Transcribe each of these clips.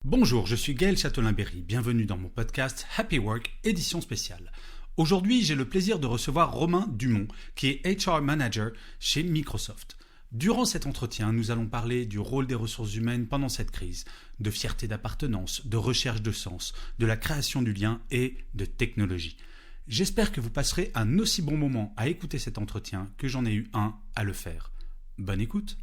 Bonjour, je suis Gaël Châtelain-Berry. Bienvenue dans mon podcast Happy Work, édition spéciale. Aujourd'hui, j'ai le plaisir de recevoir Romain Dumont, qui est HR Manager chez Microsoft. Durant cet entretien, nous allons parler du rôle des ressources humaines pendant cette crise, de fierté d'appartenance, de recherche de sens, de la création du lien et de technologie. J'espère que vous passerez un aussi bon moment à écouter cet entretien que j'en ai eu un à le faire. Bonne écoute.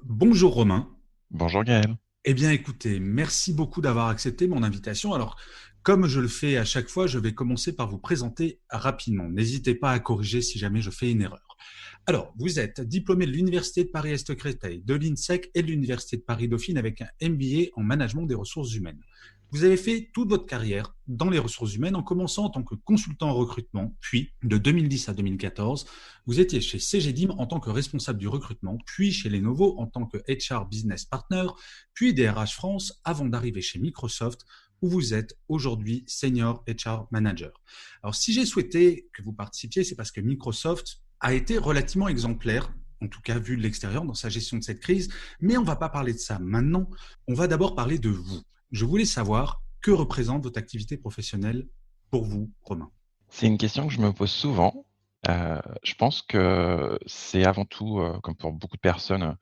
Bonjour Romain. Bonjour Gaël. Eh bien, écoutez, merci beaucoup d'avoir accepté mon invitation. Alors, comme je le fais à chaque fois, je vais commencer par vous présenter rapidement. N'hésitez pas à corriger si jamais je fais une erreur. Alors, vous êtes diplômé de l'Université de Paris-Est-Créteil, de l'INSEC et de l'Université de Paris-Dauphine avec un MBA en management des ressources humaines. Vous avez fait toute votre carrière dans les ressources humaines en commençant en tant que consultant en recrutement, puis de 2010 à 2014, vous étiez chez CGDIM en tant que responsable du recrutement, puis chez Lenovo en tant que HR Business Partner, puis DRH France avant d'arriver chez Microsoft où vous êtes aujourd'hui Senior HR Manager. Alors si j'ai souhaité que vous participiez, c'est parce que Microsoft a été relativement exemplaire, en tout cas vu de l'extérieur, dans sa gestion de cette crise, mais on ne va pas parler de ça maintenant, on va d'abord parler de vous. Je voulais savoir que représente votre activité professionnelle pour vous, Romain. C'est une question que je me pose souvent. Je pense que c'est avant tout, comme pour beaucoup de personnes,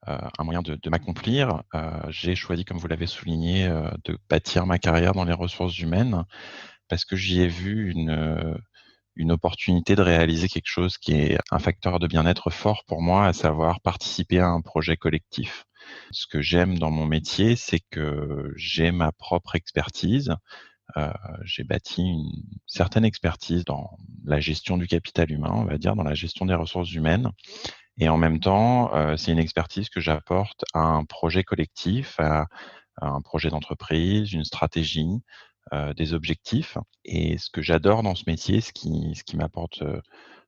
un moyen de m'accomplir. J'ai choisi, comme vous l'avez souligné, de bâtir ma carrière dans les ressources humaines parce que j'y ai vu une opportunité de réaliser quelque chose qui est un facteur de bien-être fort pour moi, à savoir participer à un projet collectif. Ce que j'aime dans mon métier, c'est que j'ai ma propre expertise. Heu, j'ai bâti une certaine expertise dans la gestion du capital humain, on va dire, dans la gestion des ressources humaines et en même temps, c'est une expertise que j'apporte à un projet collectif, à un projet d'entreprise, une stratégie, des objectifs et ce que j'adore dans ce métier, ce qui m'apporte,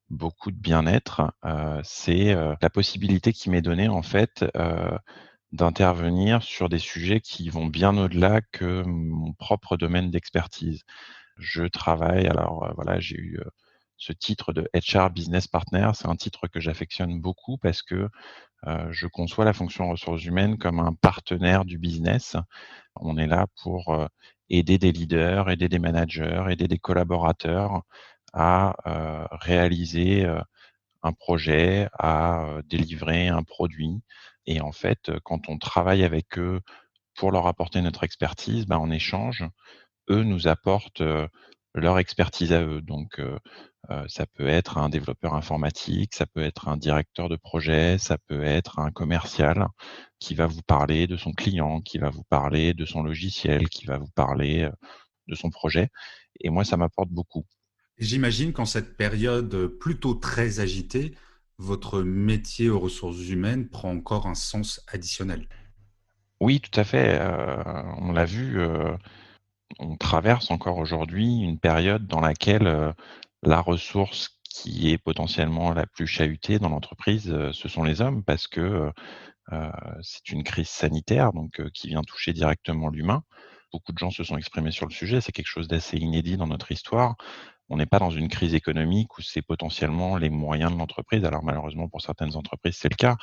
beaucoup de bien-être, c'est, la possibilité qui m'est donnée en fait, d'intervenir sur des sujets qui vont bien au-delà que mon propre domaine d'expertise. Je travaille alors, voilà, j'ai eu, ce titre de HR Business Partner. C'est un titre que j'affectionne beaucoup parce que, je conçois la fonction ressources humaines comme un partenaire du business. On est là pour, aider des leaders, aider des managers, aider des collaborateurs à, réaliser, un projet, à, délivrer un produit et en fait, quand on travaille avec eux pour leur apporter notre expertise, ben, en échange, eux nous apportent, leur expertise à eux. Donc, ça peut être un développeur informatique, ça peut être un directeur de projet, ça peut être un commercial qui va vous parler de son client, qui va vous parler de son logiciel, qui va vous parler, de son projet et moi ça m'apporte beaucoup. J'imagine qu'en cette période plutôt très agitée, votre métier aux ressources humaines prend encore un sens additionnel. Oui, tout à fait, on l'a vu, on traverse encore aujourd'hui une période dans laquelle, la ressource qui est potentiellement la plus chahutée dans l'entreprise, ce sont les hommes parce que, heu, c'est une crise sanitaire donc qui vient toucher directement l'humain. Beaucoup de gens se sont exprimés sur le sujet, c'est quelque chose d'assez inédit dans notre histoire. On n'est pas dans une crise économique où c'est potentiellement les moyens de l'entreprise. Alors malheureusement pour certaines entreprises, c'est le cas,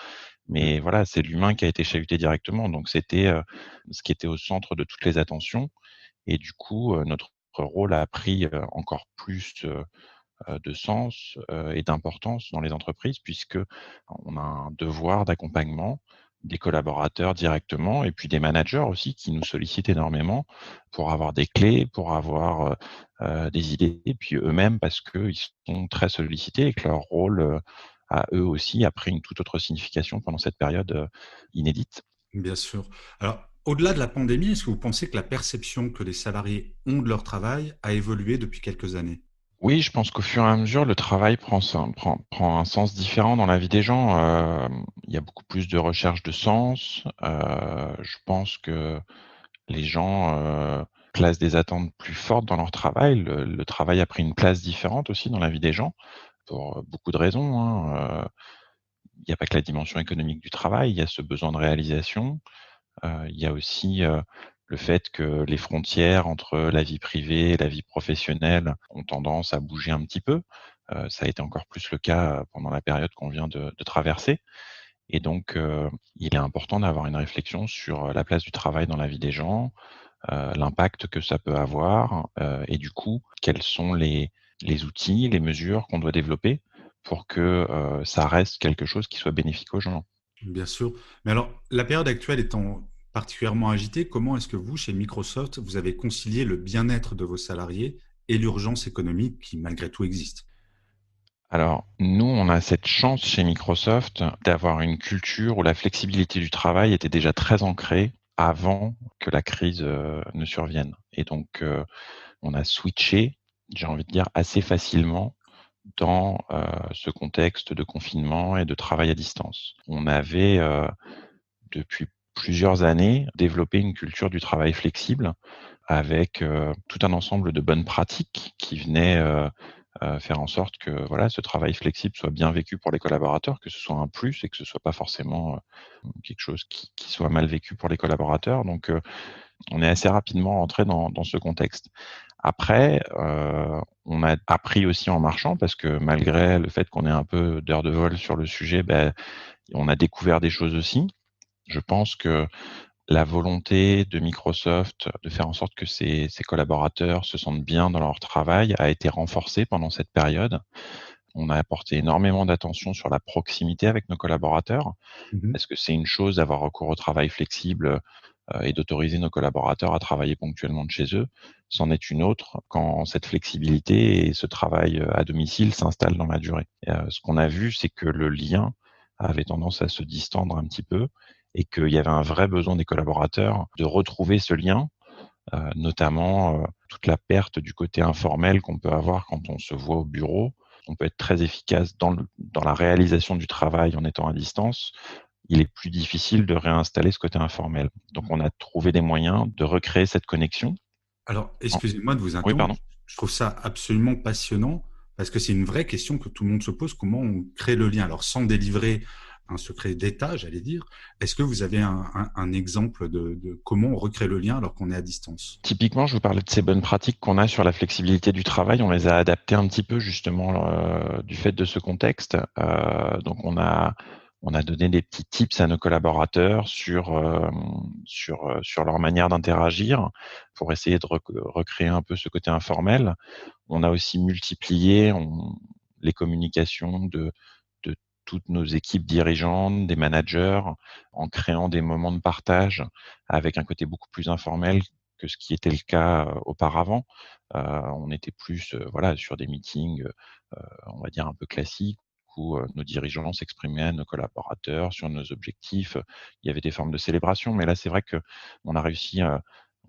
Mm. mais voilà, c'est l'humain qui a été chahuté directement. Donc c'était, ce qui était au centre de toutes les attentions et du coup, notre rôle a pris, encore plus, de sens, et d'importance dans les entreprises puisque on a un devoir d'accompagnement des collaborateurs directement et puis des managers aussi qui nous sollicitent énormément pour avoir des clés, pour avoir, des idées et puis eux-mêmes parce qu'ils sont très sollicités et que leur rôle, à eux aussi a pris une toute autre signification pendant cette période, inédite. Bien sûr. Alors, au-delà de la pandémie, est-ce que vous pensez que la perception que les salariés ont de leur travail a évolué depuis quelques années? Oui, je pense qu'au fur et à mesure, le travail prend un sens différent dans la vie des gens. Il y a beaucoup plus de recherche de sens. Je pense que les gens, placent des attentes plus fortes dans leur travail. Le travail a pris une place différente aussi dans la vie des gens pour, beaucoup de raisons, hein. Il n'y a pas que la dimension économique du travail, il y a ce besoin de réalisation. Il y a aussi, le fait que les frontières entre la vie privée et la vie professionnelle ont tendance à bouger un petit peu. Ça a été encore plus le cas, pendant la période qu'on vient de traverser Et donc, il est important d'avoir une réflexion sur la place du travail dans la vie des gens, l'impact que ça peut avoir, et du coup, quels sont les outils, les mesures qu'on doit développer pour que ça reste quelque chose qui soit bénéfique aux gens. Bien sûr. Mais alors, la période actuelle étant particulièrement agitée, comment est-ce que vous, chez Microsoft, vous avez concilié le bien-être de vos salariés et l'urgence économique qui, malgré tout, existe? Alors, nous, on a cette chance chez Microsoft d'avoir une culture où la flexibilité du travail était déjà très ancrée avant que la crise ne survienne. Et donc, on a switché, j'ai envie de dire, assez facilement dans ce contexte de confinement et de travail à distance. On avait, depuis plusieurs années, développé une culture du travail flexible avec tout un ensemble de bonnes pratiques qui venaient faire en sorte que voilà, ce travail flexible soit bien vécu pour les collaborateurs, que ce soit un plus et que ce soit pas forcément quelque chose qui soit mal vécu pour les collaborateurs. Donc, on est assez rapidement entré dans ce contexte. Après, on a appris aussi en marchant parce que malgré le fait qu'on ait un peu d'heures de vol sur le sujet, on a découvert des choses aussi. Je pense que la volonté de Microsoft de faire en sorte que ses collaborateurs se sentent bien dans leur travail a été renforcée pendant cette période. On a apporté énormément d'attention sur la proximité avec nos collaborateurs, Mhm. parce que c'est une chose d'avoir recours au travail flexible et d'autoriser nos collaborateurs à travailler ponctuellement de chez eux. C'en est une autre quand cette flexibilité et ce travail à domicile s'installent dans la durée. Ce qu'on a vu, c'est que le lien avait tendance à se distendre un petit peu et qu'il y avait un vrai besoin des collaborateurs de retrouver ce lien, notamment toute la perte du côté informel qu'on peut avoir quand on se voit au bureau. On peut être très efficace dans la réalisation du travail en étant à distance. Il est plus difficile de réinstaller ce côté informel. Donc, on a trouvé des moyens de recréer cette connexion. Alors, En- excusez-moi de vous Oui, interrompre. pardon. Je trouve ça absolument passionnant parce que c'est une vraie question que tout le monde se pose. Comment on crée le lien? Alors, sans délivrer un secret d'État, j'allais dire, est-ce que vous avez un exemple de comment on recrée le lien alors qu'on est à distance? Typiquement, je vous parlais de ces bonnes pratiques qu'on a sur la flexibilité du travail. On les a adaptées un petit peu justement du fait de ce contexte. Donc, on a donné des petits tips à nos collaborateurs sur leur manière d'interagir pour essayer de recréer un peu ce côté informel. On a aussi multiplié les communications de toutes nos équipes dirigeantes, des managers, en créant des moments de partage avec un côté beaucoup plus informel que ce qui était le cas auparavant. On était plus voilà, sur des meetings, on va dire, un peu classiques où nos dirigeants s'exprimaient à nos collaborateurs sur nos objectifs. Il y avait des formes de célébration, mais là, c'est vrai que on a réussi,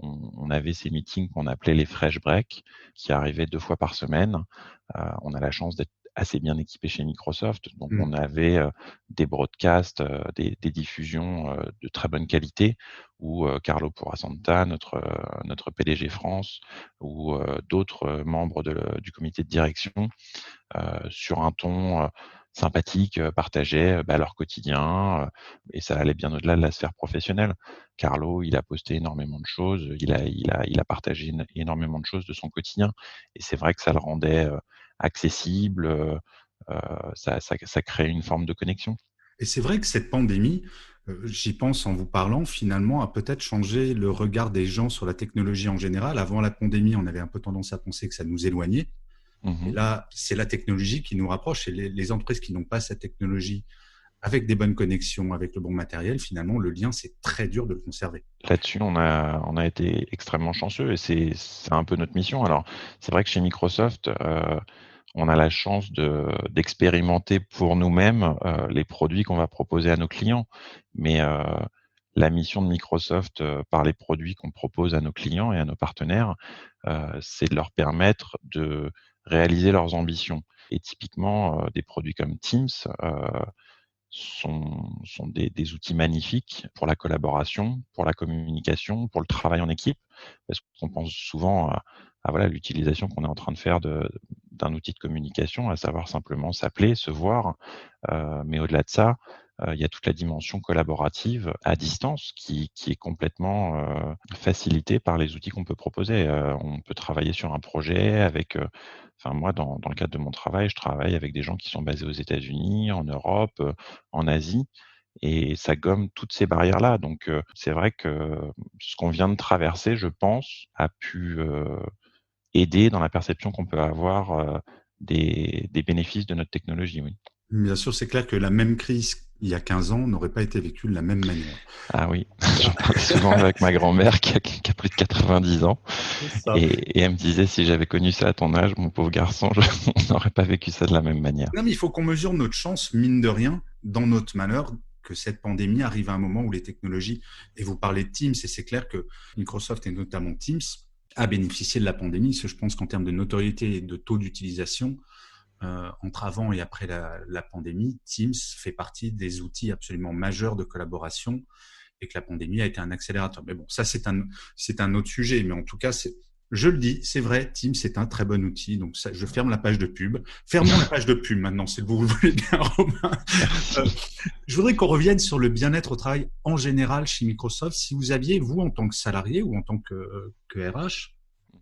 on avait ces meetings qu'on appelait les fresh breaks, qui arrivaient 2 fois par semaine. On a la chance d'être assez bien équipé chez Microsoft, donc Hmm. on avait des broadcasts, des diffusions de très bonne qualité où Carlo Porasanta, notre PDG France, ou d'autres membres du comité de direction, sur un ton sympathique, partageaient leur quotidien, et ça allait bien au-delà de la sphère professionnelle. Carlo, il a posté énormément de choses, il a partagé énormément de choses de son quotidien, et c'est vrai que ça le rendait accessible, ça crée une forme de connexion. Et c'est vrai que cette pandémie, j'y pense en vous parlant, finalement, a peut-être changé le regard des gens sur la technologie en général. Avant la pandémie, on avait un peu tendance à penser que ça nous éloignait. Et Mmh. là, c'est la technologie qui nous rapproche. Et les entreprises qui n'ont pas cette technologie, avec des bonnes connexions, avec le bon matériel, finalement, le lien, c'est très dur de le conserver. Là-dessus, on a été extrêmement chanceux et c'est un peu notre mission. Alors, c'est vrai que chez Microsoft, on a la chance d'expérimenter pour nous-mêmes, les produits qu'on va proposer à nos clients. Mais, la mission de Microsoft, par les produits qu'on propose à nos clients et à nos partenaires, c'est de leur permettre de réaliser leurs ambitions. Et typiquement, des produits comme Teams, sont des outils magnifiques pour la collaboration, pour la communication, pour le travail en équipe, parce qu'on pense souvent à voilà, l'utilisation qu'on est en train de faire d'un outil de communication, à savoir simplement s'appeler, se voir, mais au-delà de ça, il y a toute la dimension collaborative à distance qui est complètement facilitée par les outils qu'on peut proposer. On peut travailler sur un projet avec, enfin moi dans le cadre de mon travail, je travaille avec des gens qui sont basés aux États-Unis, en Europe, en Asie, et ça gomme toutes ces barrières-là. Donc, c'est vrai que ce qu'on vient de traverser, je pense, a pu aider dans la perception qu'on peut avoir des bénéfices de notre technologie, oui. Bien sûr, c'est clair que la même crise il y a 15 ans n'aurait pas été vécue de la même manière. Ah oui, Voilà. j'en parlais souvent avec ma grand-mère qui a plus de 90 ans C'est ça. et elle me disait: «Si j'avais connu ça à ton âge, mon pauvre garçon, on n'aurait pas vécu ça de la même manière». Non, mais il faut qu'on mesure notre chance, mine de rien, dans notre malheur, que cette pandémie arrive à un moment où les technologies, et vous parlez de Teams, et c'est clair que Microsoft et notamment Teams a bénéficié de la pandémie. Je pense qu'en termes de notoriété et de taux d'utilisation, entre avant et après la pandémie, Teams fait partie des outils absolument majeurs de collaboration et que la pandémie a été un accélérateur. Mais bon, ça, c'est un autre sujet. Mais en tout cas, je le dis, c'est vrai, Teams, c'est un très bon outil. Donc, ça, je ferme la page de pub. Fermons la page de pub maintenant, si vous le voulez bien, Romain. Euh, Merci. je voudrais qu'on revienne sur le bien-être au travail en général chez Microsoft. Si vous aviez, vous, en tant que salarié ou en tant que RH,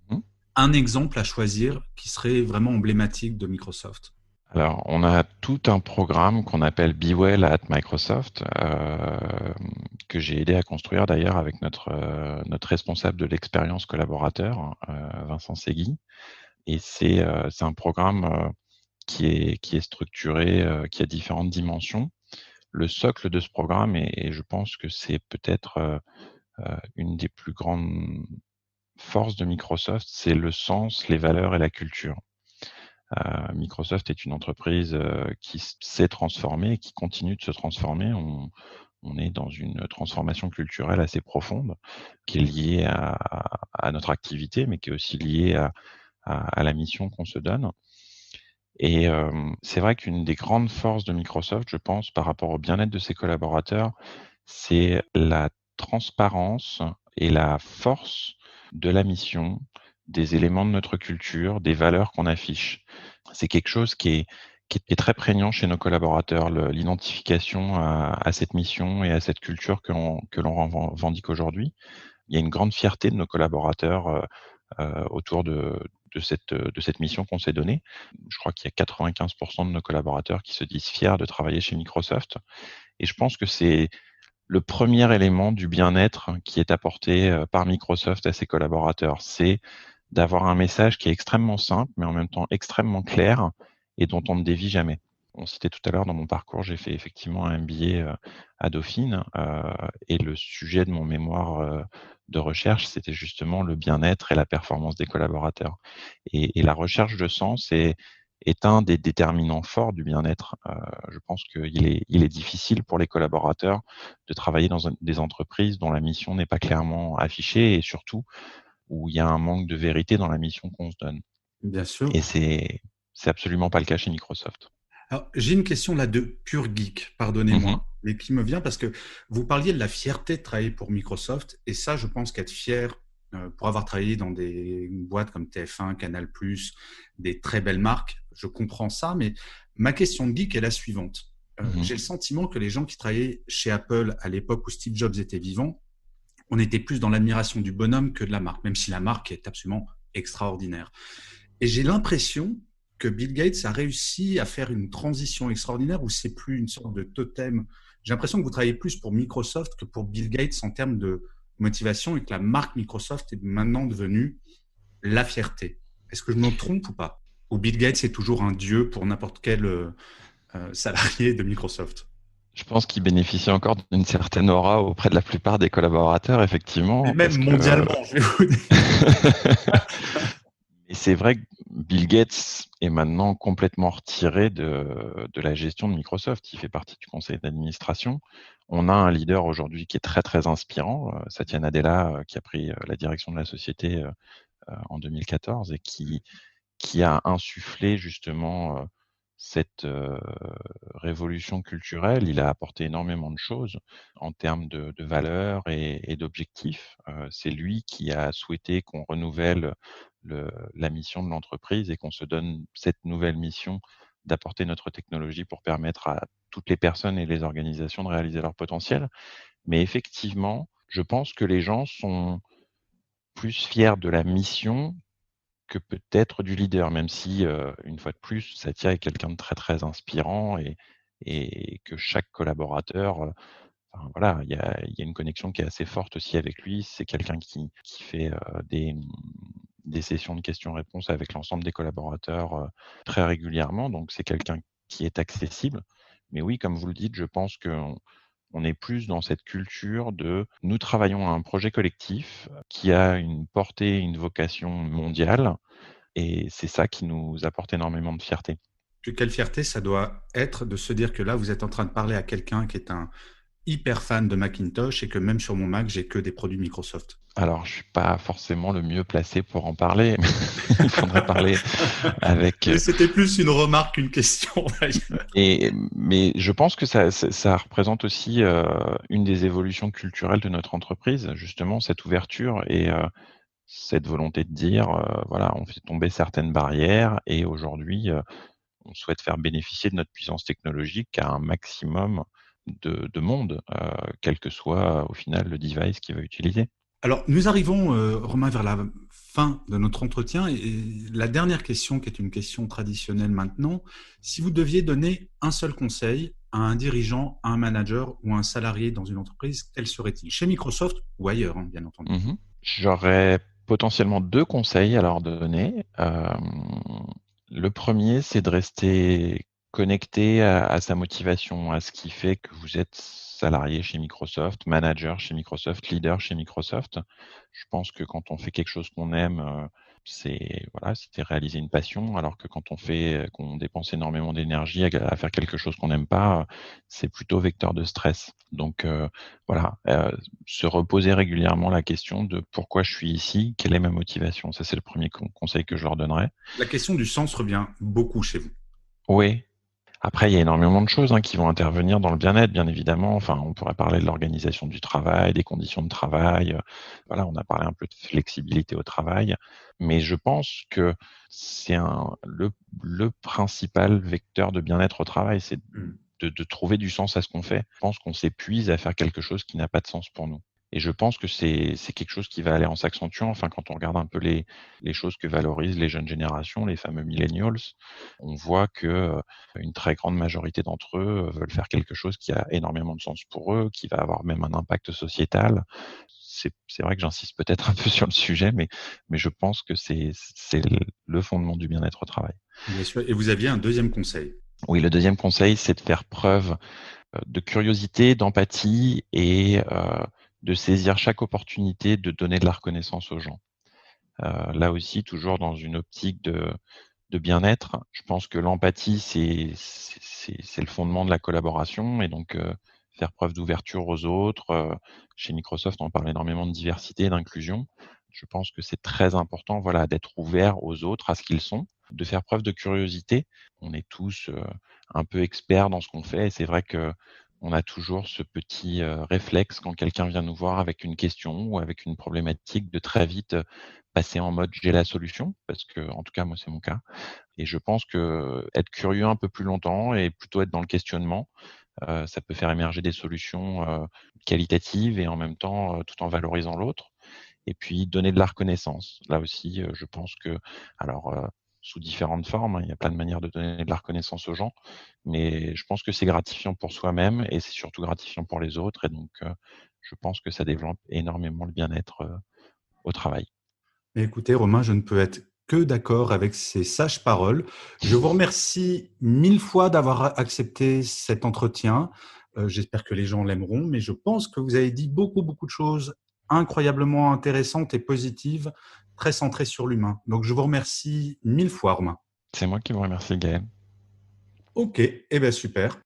Mmh. un exemple à choisir qui serait vraiment emblématique de Microsoft. Alors, on a tout un programme qu'on appelle Be Well at Microsoft, que j'ai aidé à construire d'ailleurs avec notre responsable de l'expérience collaborateur, Vincent Segui. Et c'est un programme qui est structuré, qui a différentes dimensions. Le socle de ce programme, et je pense que c'est peut-être une des plus grandes forces de Microsoft, c'est le sens, les valeurs et la culture. Microsoft est une entreprise qui s'est transformée et qui continue de se transformer. On est dans une transformation culturelle assez profonde qui est liée à notre activité, mais qui est aussi liée à la mission qu'on se donne. Et c'est vrai qu'une des grandes forces de Microsoft, je pense, par rapport au bien-être de ses collaborateurs, c'est la transparence et la force de la mission, des éléments de notre culture, des valeurs qu'on affiche. C'est quelque chose qui est très prégnant chez nos collaborateurs, l'identification à cette mission et à cette culture que l'on revendique aujourd'hui. Il y a une grande fierté de nos collaborateurs autour de cette mission qu'on s'est donnée. Je crois qu'il y a 95 de nos collaborateurs qui se disent fiers de travailler chez Microsoft, et je pense que c'est le premier élément du bien-être qui est apporté par Microsoft à ses collaborateurs. C'est d'avoir un message qui est extrêmement simple, mais en même temps extrêmement clair et dont on ne dévie jamais. On citait tout à l'heure dans mon parcours, j'ai fait effectivement un MBA à Dauphine, et le sujet de mon mémoire de recherche, c'était justement le bien-être et la performance des collaborateurs. Et la recherche de sens est un des déterminants forts du bien-être. Je pense qu'il est difficile pour les collaborateurs de travailler dans des entreprises dont la mission n'est pas clairement affichée, et surtout où il y a un manque de vérité dans la mission qu'on se donne. Bien sûr. Et c'est absolument pas le cas chez Microsoft. Alors, j'ai une question là de pur geek, Mmh. pardonnez-moi, mais qui me vient parce que vous parliez de la fierté de travailler pour Microsoft, et ça, je pense qu'être fier pour avoir travaillé dans des boîtes comme TF1, Canal+, des très belles marques, je comprends ça, mais ma question de geek est la suivante. Mmh. J'ai le sentiment que les gens qui travaillaient chez Apple à l'époque où Steve Jobs était vivant, on était plus dans l'admiration du bonhomme que de la marque, même si la marque est absolument extraordinaire. Et j'ai l'impression que Bill Gates a réussi à faire une transition extraordinaire où c'est plus une sorte de totem. J'ai l'impression que vous travaillez plus pour Microsoft que pour Bill Gates en termes de motivation, et que la marque Microsoft est maintenant devenue la fierté. Est-ce que je me trompe ou pas? Ou Bill Gates est toujours un dieu pour n'importe quel salarié de Microsoft? Je pense qu'il bénéficie encore d'une certaine aura auprès de la plupart des collaborateurs, Et effectivement, même parce que mondialement, je vais vous dire. et c'est vrai que Bill Gates est maintenant complètement retiré de la gestion de Microsoft. Il fait partie du conseil d'administration. On a un leader aujourd'hui qui est très, très inspirant, Satya Nadella, qui a pris la direction de la société en 2014 et qui a insufflé justement cette révolution culturelle. Il a apporté énormément de choses en termes de valeurs et d'objectifs. C'est lui qui a souhaité qu'on renouvelle la mission de l'entreprise et qu'on se donne cette nouvelle mission d'apporter notre technologie pour permettre à toutes les personnes et les organisations de réaliser leur potentiel. Mais effectivement, je pense que les gens sont plus fiers de la mission que peut-être du leader, même si, une fois de plus, Satya est quelqu'un de très, très inspirant, et et que chaque collaborateur, enfin, voilà, il y a une connexion qui est assez forte aussi avec lui. C'est quelqu'un qui fait des sessions de questions-réponses avec l'ensemble des collaborateurs très régulièrement. Donc, c'est quelqu'un qui est accessible. Mais oui, comme vous le dites, je pense qu'on est plus dans cette culture de nous travaillons à un projet collectif qui a une portée, une vocation mondiale. Et c'est ça qui nous apporte énormément de fierté. Puis quelle fierté ça doit être de se dire que là, vous êtes en train de parler à quelqu'un qui est un hyper fan de Macintosh et que même sur mon Mac, j'ai que des produits Microsoft. Alors, je suis pas forcément le mieux placé pour en parler. Il faudrait parler avec. Mais c'était plus une remarque qu'une question, d'ailleurs. Mais je pense que ça représente aussi une des évolutions culturelles de notre entreprise, justement cette ouverture et cette volonté de dire, voilà, on fait tomber certaines barrières et aujourd'hui, on souhaite faire bénéficier de notre puissance technologique à un maximum de monde, quel que soit au final le device qu'il va utiliser. Alors, nous arrivons, Romain, vers la fin de notre entretien. Et la dernière question, qui est une question traditionnelle maintenant, si vous deviez donner un seul conseil à un dirigeant, à un manager ou à un salarié dans une entreprise, quel serait-il? Chez Microsoft ou ailleurs, hein, bien entendu. Mmh. J'aurais potentiellement 2 conseils à leur donner. Le premier, c'est de rester connecté à sa motivation, à ce qui fait que vous êtes salarié chez Microsoft, manager chez Microsoft, leader chez Microsoft. Je pense que quand on fait quelque chose qu'on aime, c'est voilà, c'est réaliser une passion, alors que quand qu'on dépense énormément d'énergie à faire quelque chose qu'on n'aime pas, c'est plutôt vecteur de stress. Donc voilà, se reposer régulièrement la question de pourquoi je suis ici, quelle est ma motivation. Ça, c'est le premier conseil que je leur donnerais. La question du sens revient beaucoup chez vous. Oui. Après, il y a énormément de choses qui vont intervenir dans le bien-être, bien évidemment. Enfin, on pourrait parler de l'organisation du travail, des conditions de travail. Voilà, on a parlé un peu de flexibilité au travail. Mais je pense que c'est le principal vecteur de bien-être au travail, c'est Hmm. de trouver du sens à ce qu'on fait. Je pense qu'on s'épuise à faire quelque chose qui n'a pas de sens pour nous. Et je pense que c'est quelque chose qui va aller en s'accentuant. Enfin, quand on regarde un peu les choses que valorisent les jeunes générations, les fameux millennials, on voit que une très grande majorité d'entre eux veulent faire quelque chose qui a énormément de sens pour eux, qui va avoir même un impact sociétal. C'est vrai que j'insiste peut-être un peu sur le sujet, mais je pense que c'est le fondement du bien-être au travail. Bien sûr. Et vous aviez un deuxième conseil. Oui, le deuxième conseil, c'est de faire preuve de curiosité, d'empathie et de saisir chaque opportunité de donner de la reconnaissance aux gens. Là aussi, toujours dans une optique de bien-être, je pense que l'empathie, c'est le fondement de la collaboration et donc faire preuve d'ouverture aux autres. Chez Microsoft, on parle énormément de diversité et d'inclusion. Je pense que c'est très important, voilà, d'être ouvert aux autres, à ce qu'ils sont, de faire preuve de curiosité. On est tous un peu experts dans ce qu'on fait et c'est vrai que on a toujours ce petit réflexe quand quelqu'un vient nous voir avec une question ou avec une problématique de très vite passer en mode j'ai la solution parce que en tout cas moi c'est mon cas et je pense que être curieux un peu plus longtemps et plutôt être dans le questionnement, ça peut faire émerger des solutions qualitatives et en même temps tout en valorisant l'autre. Et puis donner de la reconnaissance. Là aussi, je pense que, alors sous différentes formes, il y a plein de manières de donner de la reconnaissance aux gens, mais je pense que c'est gratifiant pour soi-même et c'est surtout gratifiant pour les autres. Et donc, je pense que ça développe énormément le bien-être au travail. Mais écoutez, Romain, je ne peux être que d'accord avec ces sages paroles. Je vous remercie mille fois d'avoir accepté cet entretien. J'espère que les gens l'aimeront, mais je pense que vous avez dit beaucoup, beaucoup de choses incroyablement intéressantes et positives, très centrées sur l'humain. Donc, je vous remercie mille fois, Romain. C'est moi qui vous remercie, Gaël. Ok, eh bien super.